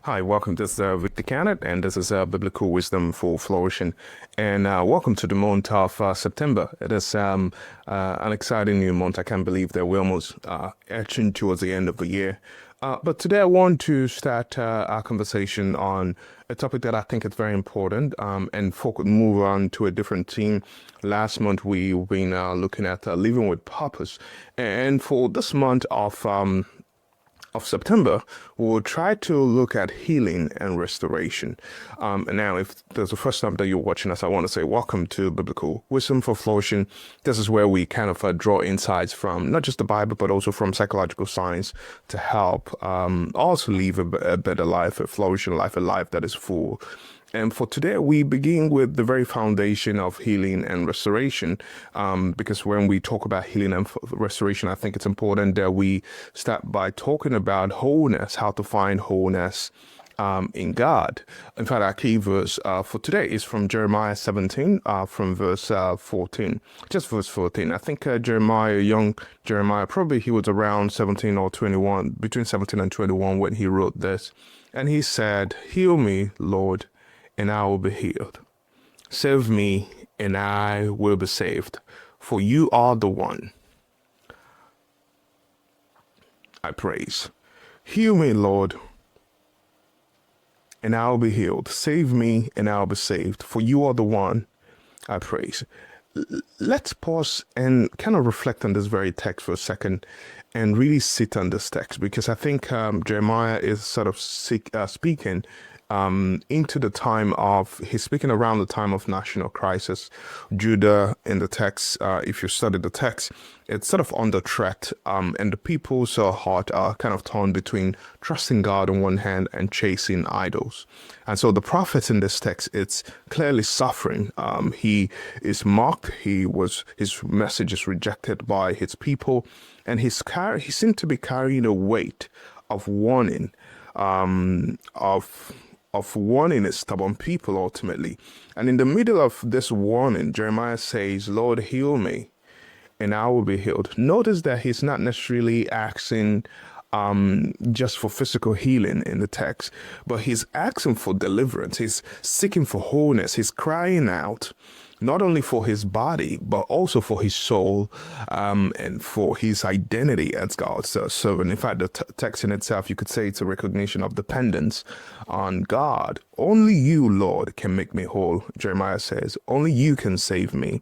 Hi, welcome. This is Victor Cannett, and this is Biblical Wisdom for Flourishing. And welcome to the month of September. It is an exciting new month. I can't believe that we're almost edging towards the end of the year. But today I want to start our conversation on a topic that I think is very important, and move on to a different theme. Last month we've been looking at living with purpose, and for this month of September, we'll try to look at healing and restoration. And now, if there's the first time that you're watching us, I want to say welcome to Biblical Wisdom for Flourishing. This is where we kind of draw insights from not just the Bible, but also from psychological science to help also live a better life, a flourishing life, a life that is full. And for today, we begin with the very foundation of healing and restoration, because when we talk about healing and restoration, I think it's important that we start by talking about wholeness, how to find wholeness in God. In fact, our key verse for today is from Jeremiah 17, from verse 14, just verse 14. I think young Jeremiah, probably he was around 17 or 21, between 17 and 21 when he wrote this. And he said, "Heal me, Lord, and I will be healed. Save me, and I will be saved. For you are the one I praise. Heal me, Lord, and I will be healed. Save me, and I will be saved. For you are the one I praise." Let's pause and kind of reflect on this very text for a second and really sit on this text, because I think Jeremiah is sort of speaking into the time of, he's speaking around the time of national crisis. Judah in the text, if you study the text, it's sort of under threat, and the people's heart are kind of torn between trusting God on one hand and chasing idols. And so the prophet in this text, it's clearly suffering. He is mocked. His message is rejected by his people, and he seemed to be carrying a weight of warning, of warning his stubborn people ultimately. And in the middle of this warning, Jeremiah says, "Lord, heal me, and I will be healed." Notice that he's not necessarily asking just for physical healing in the text, but he's asking for deliverance. He's seeking for wholeness. He's crying out not only for his body, but also for his soul, and for his identity as God's servant. In fact, the text in itself, you could say it's a recognition of dependence on God. Only you, Lord, can make me whole, Jeremiah says. Only you can save me.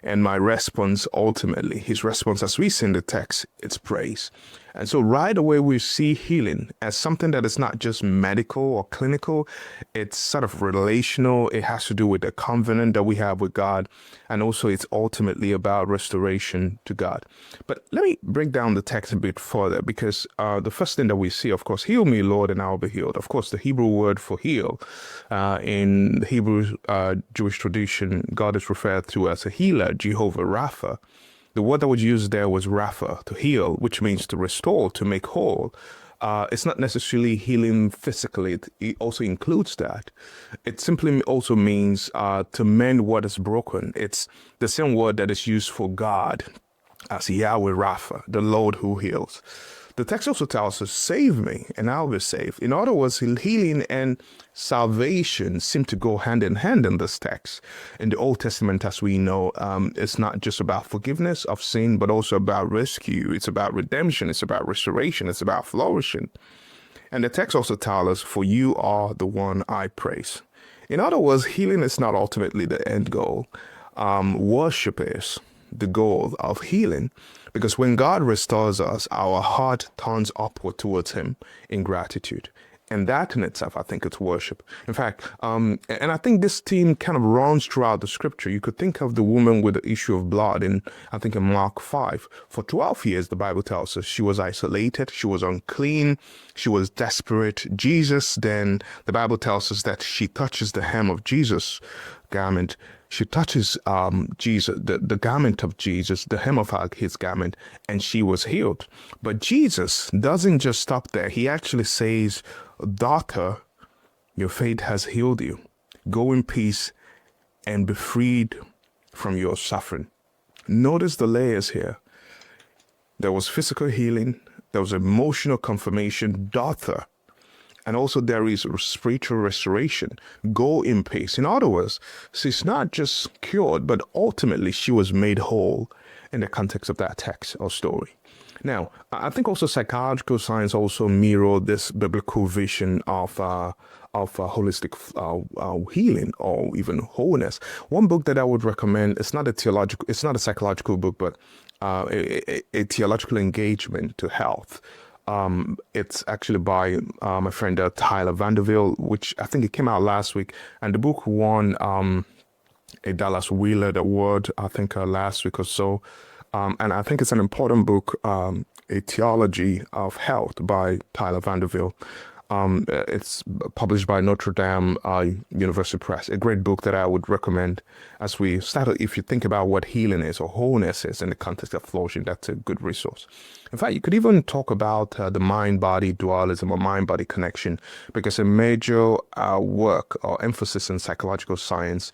And my response, ultimately, his response, as we see in the text, it's praise. And so right away, we see healing as something that is not just medical or clinical. It's sort of relational. It has to do with the covenant that we have with God. And also it's ultimately about restoration to God. But let me break down the text a bit further, because the first thing that we see, of course, heal me, Lord, and I will be healed. Of course, the Hebrew word for heal, in the Hebrew Jewish tradition, God is referred to as a healer, Jehovah Rapha. The word that was used there was Rapha, to heal, which means to restore, to make whole. It's not necessarily healing physically. It also includes that. It simply also means to mend what is broken. It's the same word that is used for God as Yahweh Rapha, the Lord who heals. The text also tells us, "Save me, and I'll be saved." In other words, healing and salvation seem to go hand in hand in this text. In the Old Testament, as we know, it's not just about forgiveness of sin, but also about rescue. It's about redemption. It's about restoration. It's about flourishing. And the text also tells us, "For you are the one I praise." In other words, healing is not ultimately the end goal. Worship is the goal of healing, because when God restores us, our heart turns upward towards him in gratitude. And that in itself, I think it's worship. In fact, and I think this theme kind of runs throughout the scripture. You could think of the woman with the issue of blood in Mark 5. For 12 years, the Bible tells us she was isolated, she was unclean, she was desperate. Jesus, then the Bible tells us that she touches the hem of Jesus' garment. She touches Jesus, the garment of Jesus, the hem of his garment, and she was healed. But Jesus doesn't just stop there. He actually says, "Daughter, your faith has healed you. Go in peace and be freed from your suffering." Notice the layers here. There was physical healing. There was emotional confirmation. "Daughter, And also there is spiritual restoration. Go in peace. In other words, she's not just cured, but ultimately she was made whole in the context of that text or story. Now, I think also psychological science also mirror this biblical vision of holistic healing or even wholeness. One book that I would recommend, it's not a psychological book, but a theological engagement to health. It's actually by my friend Tyler Vanderville, which I think it came out last week, and the book won a Dallas Willard Award, I think last week or so. And I think it's an important book, A Theology of Health by Tyler Vanderville. It's published by Notre Dame University Press. A great book that I would recommend as we start. If you think about what healing is or wholeness is in the context of flourishing, that's a good resource. In fact, you could even talk about the mind-body dualism or mind-body connection, because a major work or emphasis in psychological science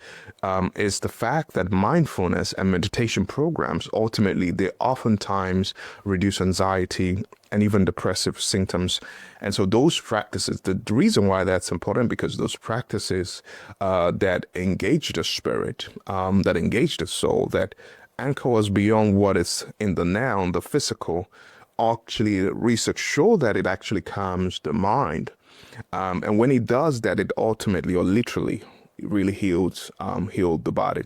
is the fact that mindfulness and meditation programs, ultimately, they oftentimes reduce anxiety and even depressive symptoms. And so those practices, the reason why that's important, because those practices that engage the spirit, that engage the soul, that anchor us beyond what is in the now, the physical, actually research show that it actually calms the mind. And when it does that, it ultimately or literally really heals the body.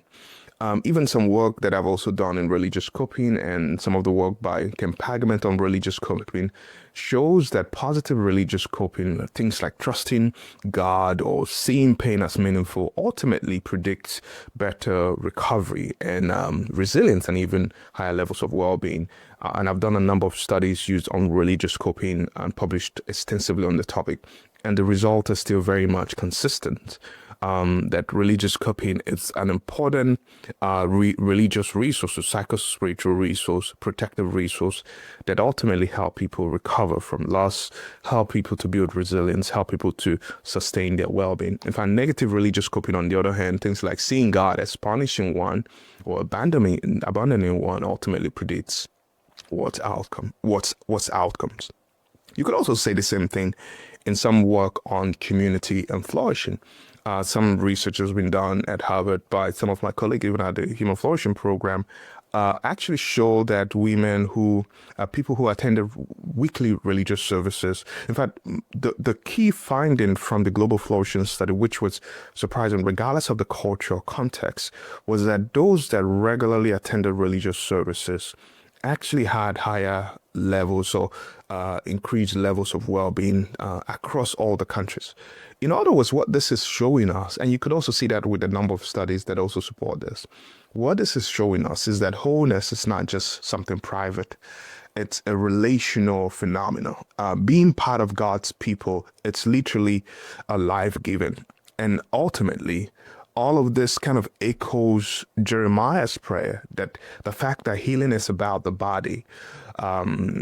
Even some work that I've also done in religious coping and some of the work by Ken Pagament on religious coping shows that positive religious coping, things like trusting God or seeing pain as meaningful, ultimately predicts better recovery and resilience and even higher levels of well-being. And I've done a number of studies used on religious coping and published extensively on the topic. And the result is still very much consistent. That religious coping is an important religious resource, a psycho-spiritual resource, protective resource that ultimately help people recover from loss, help people to build resilience, help people to sustain their well-being. In fact, negative religious coping, on the other hand, things like seeing God as punishing one or abandoning one ultimately predicts what's outcomes. You could also say the same thing in some work on community and flourishing. Some research has been done at Harvard by some of my colleagues, even at the Human Flourishing Program, actually show that people who attended weekly religious services, in fact, the key finding from the Global Flourishing Study, which was surprising regardless of the cultural context, was that those that regularly attended religious services actually had higher levels or increased levels of well-being across all the countries. In other words, what this is showing us, and you could also see that with a number of studies that also support this, what this is showing us is that wholeness is not just something private. It's a relational phenomenon. Being part of God's people, it's literally a life-giving. And ultimately, all of this kind of echoes Jeremiah's prayer, that the fact that healing is about the body.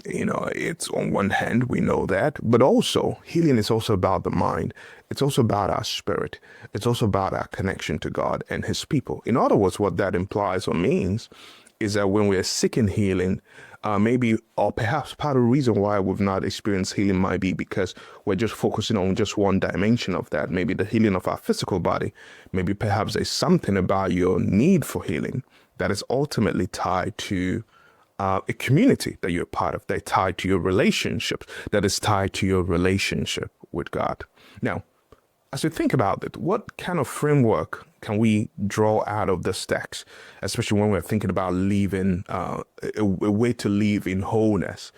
It's on one hand, we know that, but also healing is also about the mind. It's also about our spirit. It's also about our connection to God and his people. In other words, what that implies or means is that when we are seeking healing, maybe or perhaps part of the reason why we've not experienced healing might be because we're just focusing on just one dimension of that, maybe the healing of our physical body. Maybe perhaps there's something about your need for healing that is ultimately tied to a community that you're part of, that's tied to your relationships, that is tied to your relationship with God. Now, as we think about it, what kind of framework can we draw out of this text, especially when we're thinking about living, a way to live in wholeness?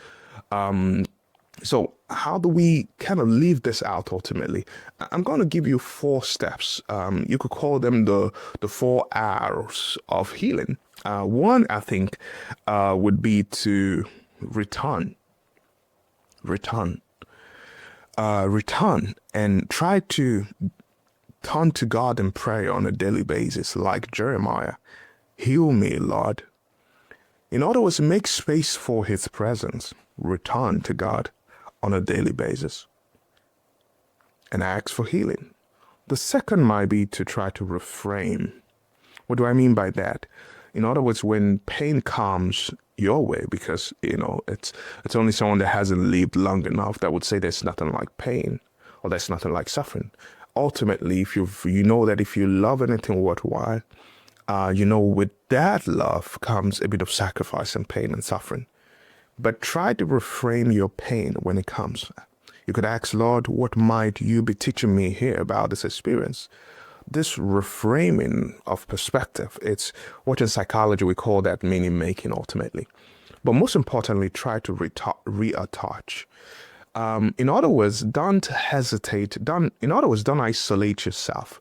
So how do we kind of live this out ultimately? I'm going to give you 4 steps. You could call them the 4 R's of healing. One, I think, would be to return and try to turn to God in prayer on a daily basis, like Jeremiah. Heal me, Lord. In other words, make space for his presence. Return to God on a daily basis and ask for healing. The second might be to try to reframe. What do I mean by that? In other words, when pain comes your way, because, it's only someone that hasn't lived long enough that would say there's nothing like pain. Well, there's nothing like suffering. Ultimately, if you know that if you love anything worthwhile, with that love comes a bit of sacrifice and pain and suffering. But try to reframe your pain when it comes. You could ask, Lord, what might you be teaching me here about this experience? This reframing of perspective, it's what in psychology we call that meaning making ultimately. But most importantly, try to reattach. In other words, don't hesitate. Don't isolate yourself,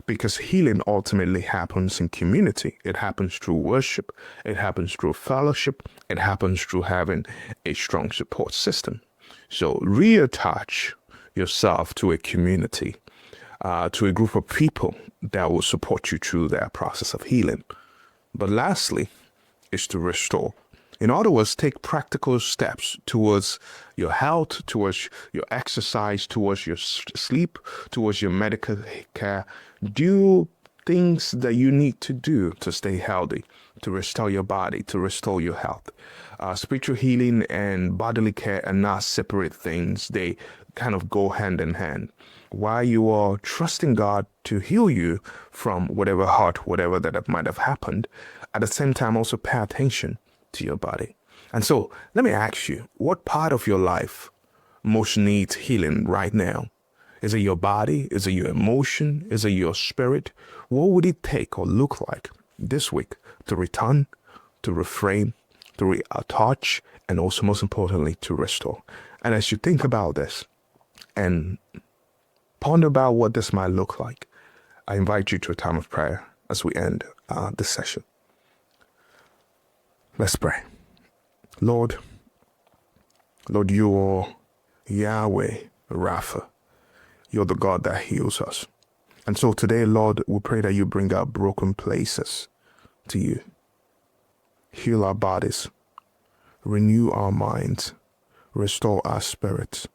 because healing ultimately happens in community. It happens through worship. It happens through fellowship. It happens through having a strong support system. So reattach yourself to a community, to a group of people that will support you through that process of healing. But lastly, is to restore. In other words, take practical steps towards your health, towards your exercise, towards your sleep, towards your medical care. Do things that you need to do to stay healthy, to restore your body, to restore your health. Spiritual healing and bodily care are not separate things. They kind of go hand in hand. While you are trusting God to heal you from whatever hurt, whatever that might have happened, at the same time also pay attention to your body. And so let me ask you, what part of your life most needs healing right now? Is it your body? Is it your emotion? Is it your spirit? What would it take or look like this week to return, to reframe, to reattach, and also most importantly, to restore? And as you think about this and ponder about what this might look like, I invite you to a time of prayer as we end this session. Let's pray. Lord, you are Yahweh Rapha. You're the God that heals us. And so today, Lord, we pray that you bring our broken places to you. Heal our bodies. Renew our minds. Restore our spirits.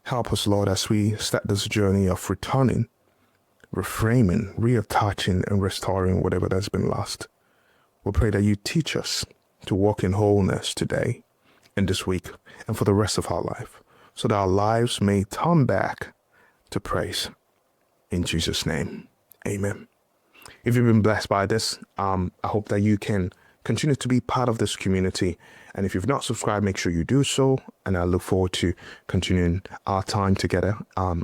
Help us, Lord, as we start this journey of returning, reframing, reattaching, and restoring whatever that's been lost. We pray that you teach us to walk in wholeness today and this week and for the rest of our life, so that our lives may turn back to praise. In Jesus' name, amen. If you've been blessed by this, I hope that you can continue to be part of this community. And if you've not subscribed, make sure you do so. And I look forward to continuing our time together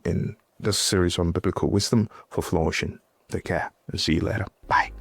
in this series on biblical wisdom for flourishing. Take care and see you later. Bye.